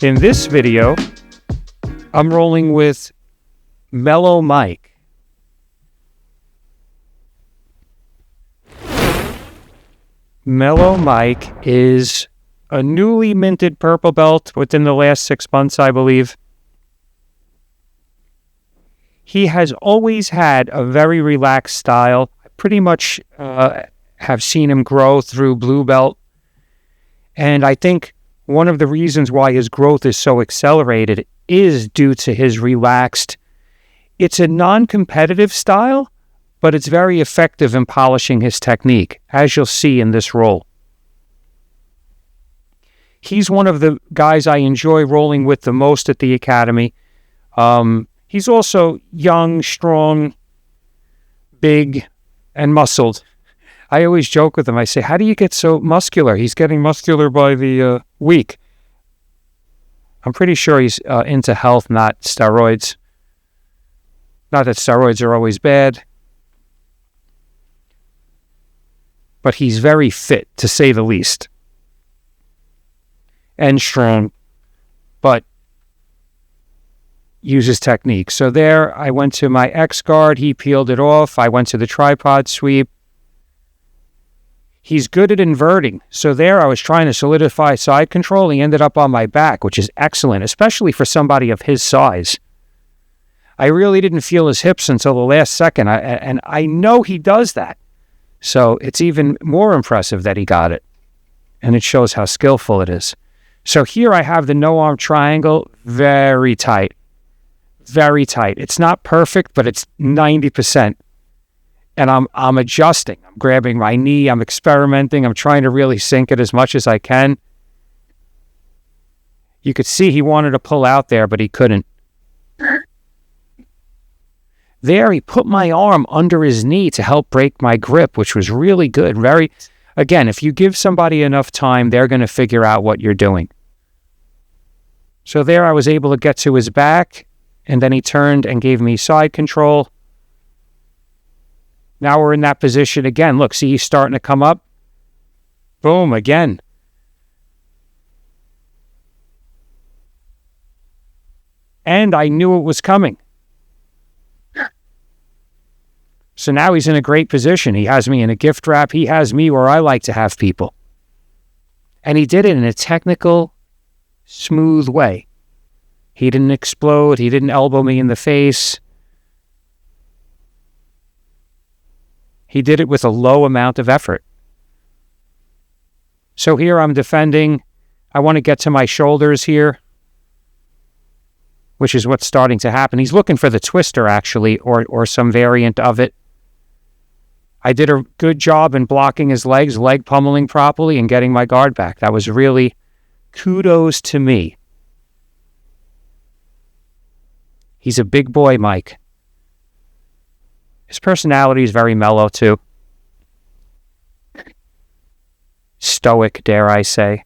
In this video, I'm rolling with Mellow Mike. Mellow Mike is a newly minted purple belt within the last 6 months, I believe. He has always had a very relaxed style. I pretty much have seen him grow through blue belt. And I think one of the reasons why his growth is so accelerated is due to his relaxed. It's a non-competitive style, but it's very effective in polishing his technique, as you'll see in this roll. He's one of the guys I enjoy rolling with the most at the Academy. He's also young, strong, big, and muscled. I always joke with him. I say, how do you get so muscular? He's getting muscular by the week. I'm pretty sure he's into health, not steroids. Not that steroids are always bad. But he's very fit, to say the least. And strong. But uses technique. So there, I went to my Xguard. He peeled it off. I went to the tripod sweep. He's good at inverting. So there, I was trying to solidify side control. He ended up on my back, which is excellent, especially for somebody of his size. I really didn't feel his hips until the last second, and I know he does that. So it's even more impressive that he got it. And it shows how skillful it is. So here I have the no-arm triangle very tight. Very tight. It's not perfect, but it's 90%. And I'm adjusting. I'm grabbing my knee. I'm experimenting. I'm trying to really sink it as much as I can. You could see he wanted to pull out there, but he couldn't. There, he put my arm under his knee to help break my grip, which was really good. Again, if you give somebody enough time, they're going to figure out what you're doing. So there, I was able to get to his back, and then he turned and gave me side control. Now we're in that position again. Look, see, he's starting to come up. Boom, again. And I knew it was coming. So now he's in a great position. He has me in a gift wrap. He has me where I like to have people. And he did it in a technical, smooth way. He didn't explode. He didn't elbow me in the face. He did it with a low amount of effort. So here I'm defending. I want to get to my shoulders here, which is what's starting to happen. He's looking for the twister, actually, or some variant of it. I did a good job in blocking his legs, leg pummeling properly, and getting my guard back. That was really kudos to me. He's a big boy, Mike. His personality is very mellow, too. Stoic, dare I say.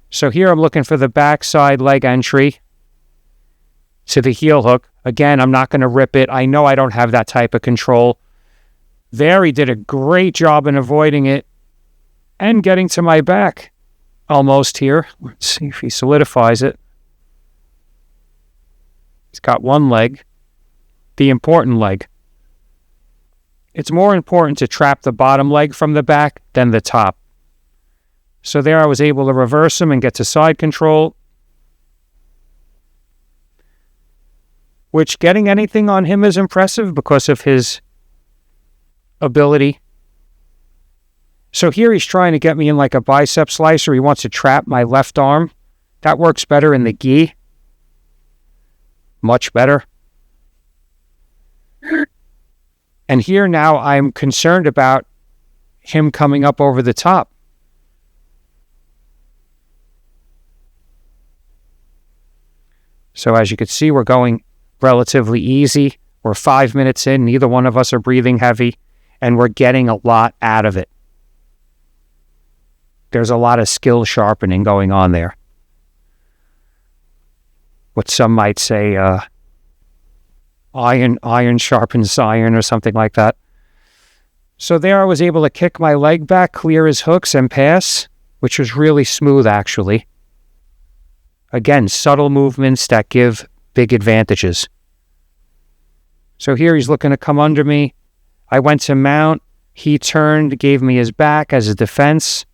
So here I'm looking for the backside leg entry to the heel hook. Again, I'm not going to rip it. I know I don't have that type of control. There, he did a great job in avoiding it and getting to my back almost here. Let's see if he solidifies it. He's got one leg, the important leg. It's more important to trap the bottom leg from the back than the top. So there I was able to reverse him and get to side control. Which getting anything on him is impressive because of his ability. So here he's trying to get me in like a bicep slicer. He wants to trap my left arm. That works better in the gi. Much better. And here now I'm concerned about him coming up over the top. So as you can see, we're going relatively easy. We're 5 minutes in. Neither one of us are breathing heavy. And we're getting a lot out of it. There's a lot of skill sharpening going on there. What some might say, iron sharpens iron or something like that. So there I was able to kick my leg back, clear his hooks, and pass, which was really smooth, actually. Again, subtle movements that give big advantages. So here he's looking to come under me. I went to mount. He turned, gave me his back as a defense,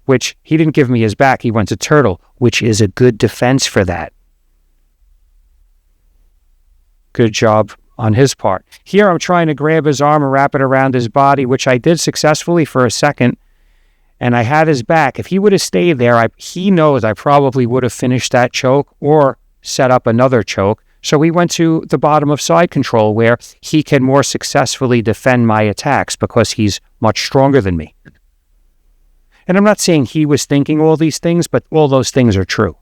which he didn't give me his back. He went to turtle, which is a good defense for that. Good job on his part. Here I'm trying to grab his arm and wrap it around his body, which I did successfully for a second, and I had his back. If he would have stayed there, he knows I probably would have finished that choke or set up another choke. So we went to the bottom of side control where he can more successfully defend my attacks because he's much stronger than me. And I'm not saying he was thinking all these things, but all those things are true.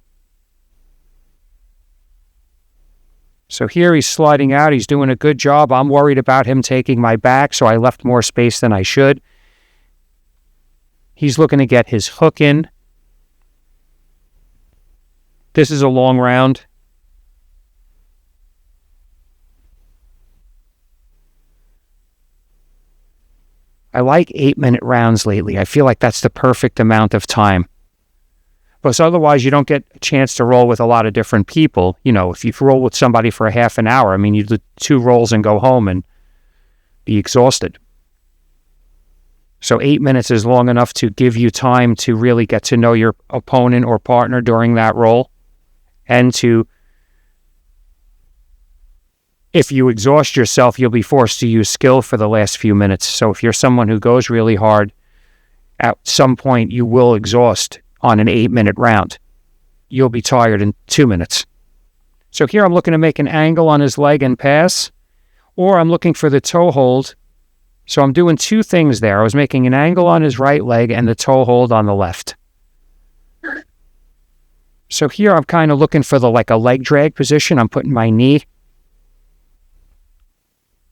So here he's sliding out. He's doing a good job. I'm worried about him taking my back, so I left more space than I should. He's looking to get his hook in. This is a long round. I like 8-minute rounds lately. I feel like that's the perfect amount of time. Because otherwise you don't get a chance to roll with a lot of different people. You know, if you roll with somebody for a half an hour, I mean, you do 2 rolls and go home and be exhausted. So 8 minutes is long enough to give you time to really get to know your opponent or partner during that roll. And to, if you exhaust yourself, you'll be forced to use skill for the last few minutes. So if you're someone who goes really hard, at some point you will exhaust on an 8-minute round. You'll be tired in 2 minutes. So here I'm looking to make an angle on his leg and pass, or I'm looking for the toe hold. So I'm doing 2 things there. I was making an angle on his right leg and the toe hold on the left. So here I'm kind of looking for like a leg drag position. I'm putting my knee,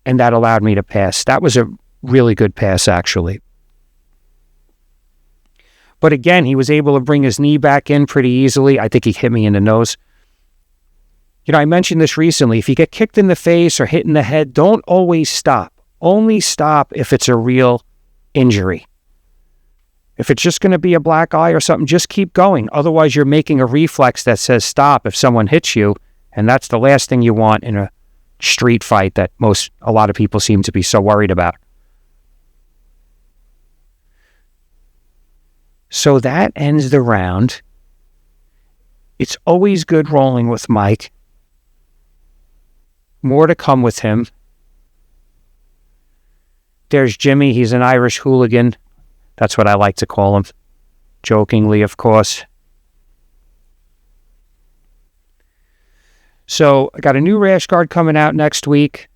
and that allowed me to pass. That was a really good pass, actually. But again, he was able to bring his knee back in pretty easily. I think he hit me in the nose. You know, I mentioned this recently. If you get kicked in the face or hit in the head, don't always stop. Only stop if it's a real injury. If it's just going to be a black eye or something, just keep going. Otherwise, you're making a reflex that says stop if someone hits you, and that's the last thing you want in a street fight that a lot of people seem to be so worried about. So that ends the round. It's always good rolling with Mike. More to come with him. There's Jimmy. He's an Irish hooligan. That's what I like to call him. Jokingly, of course. So I got a new rash guard coming out next week.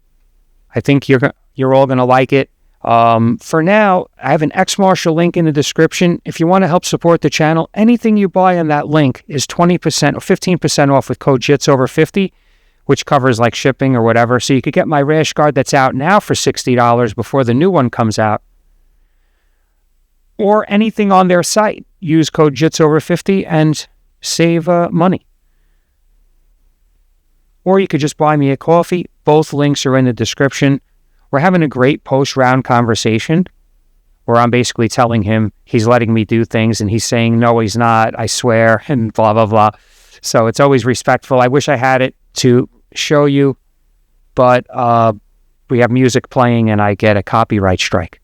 I think you're all going to like it. For now, I have an Xmartial link in the description. If you want to help support the channel, anything you buy on that link is 20% or 15% off with code JITSOver50, which covers like shipping or whatever. So you could get my rash guard that's out now for $60 before the new one comes out. Or anything on their site. Use code JITSOver50 and save money. Or you could just buy me a coffee. Both links are in the description. We're having a great post-round conversation where I'm basically telling him he's letting me do things and he's saying, no, he's not, I swear, and blah, blah, blah. So it's always respectful. I wish I had it to show you, but we have music playing and I get a copyright strike.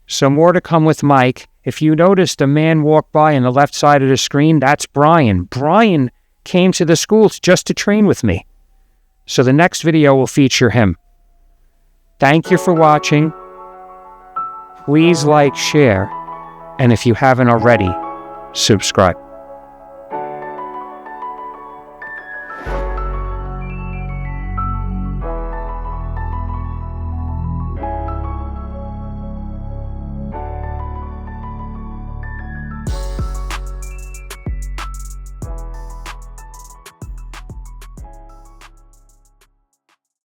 So more to come with Mike. If you noticed a man walk by on the left side of the screen, that's Brian. Brian came to the schools just to train with me. So the next video will feature him. Thank you for watching. Please like, share, and if you haven't already, subscribe.